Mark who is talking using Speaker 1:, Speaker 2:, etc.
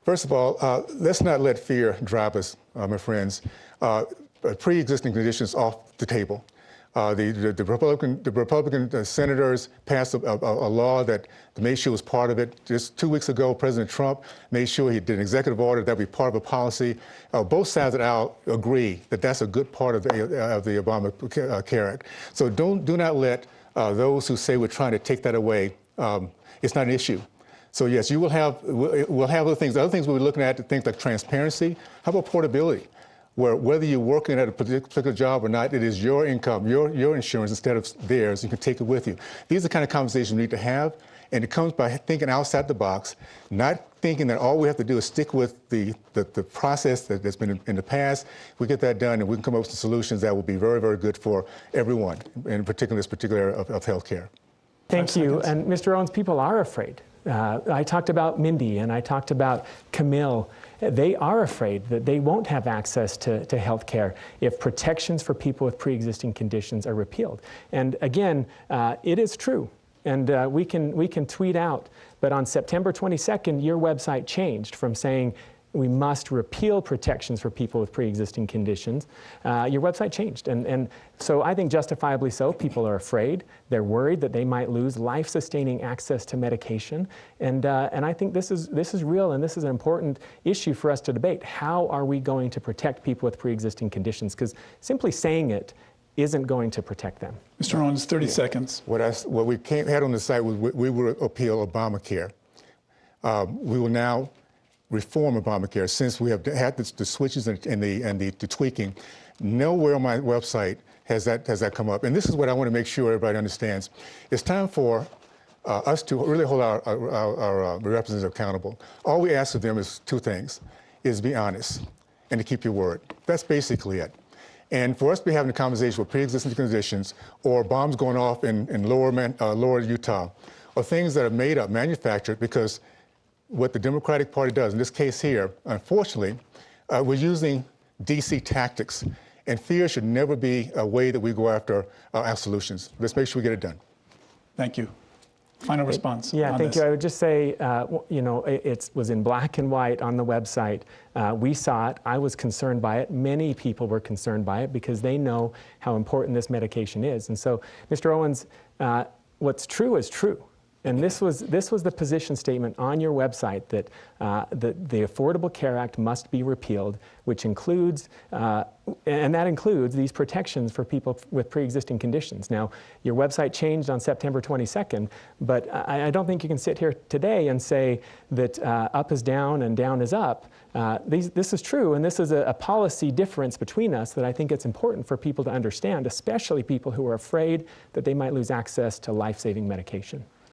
Speaker 1: First of all, let's not let fear drive us, my friends. Pre-existing conditions off the table. The Republican senators passed a law that made sure it was part of it. Just 2 weeks ago, President Trump made sure he did an executive order that would be part of a policy. Both sides of the aisle agree that that's a good part of the Obamacare Act. So do not let those who say we're trying to take that away. It's not an issue. So yes, we'll have other things. The other things we're looking at, things like transparency. How about portability? Where whether you're working at a particular job or not, it is your income, your insurance instead of theirs. You can take it with you. These are the kind of conversations we need to have, and it comes by thinking outside the box, not thinking that all we have to do is stick with the process that's been in the past. We get that done, and we can come up with some solutions that will be very, very good for everyone, in particular this particular area of healthcare.
Speaker 2: Thank you. And Mr. Owens, people are afraid. I talked about Mindy and I talked about Camille. They are afraid that they won't have access to health care if protections for people with pre-existing conditions are repealed. And again, it is true. And we can tweet out, but on September 22nd, your website changed from saying we must repeal protections for people with pre-existing conditions. Your website changed, and so I think justifiably so. People are afraid. They're worried that they might lose life-sustaining access to medication, and I think this is real, and this is an important issue for us to debate. How are we going to protect people with pre-existing conditions? Because simply saying it isn't going to protect them.
Speaker 3: Mr. Owens, 30 seconds.
Speaker 1: What we had on the site was we will appeal Obamacare. We will now reform Obamacare since we have had the switches and the tweaking. Nowhere on my website has that come up. And this is what I want to make sure everybody understands. It's time for us to really hold our representatives accountable. All we ask of them is two things, is be honest and to keep your word. That's basically it. And for us to be having a conversation with pre-existing conditions or bombs going off in lower Utah, or things that are made up, manufactured, because what the Democratic Party does, in this case here, unfortunately, we're using DC tactics, and fear should never be a way that we go after our solutions. Let's make sure we get it done.
Speaker 3: Thank you. Final response.
Speaker 2: Yeah, thank you. I would just say, you know, it was in black and white on the website. We saw it. I was concerned by it. Many people were concerned by it because they know how important this medication is. And so, Mr. Owens, what's true is true. And this was the position statement on your website that the Affordable Care Act must be repealed, which includes, and that includes these protections for people with pre-existing conditions. Now, your website changed on September 22nd, but I don't think you can sit here today and say that up is down and down is up. This is true, and this is a policy difference between us that I think it's important for people to understand, especially people who are afraid that they might lose access to life-saving medication.